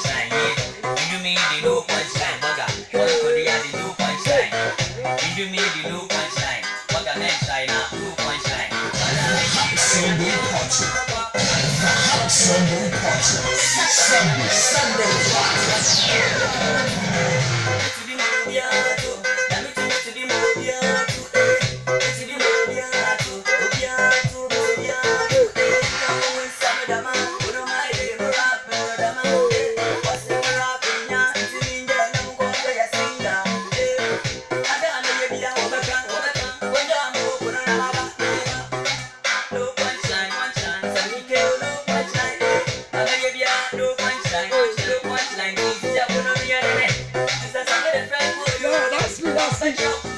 punchline. You do me the no punchline, maga. One Korea the no punchline. You do me the no punchline, maga next China no punchline. Sunday party. Sunday party. Sunday party. That's me.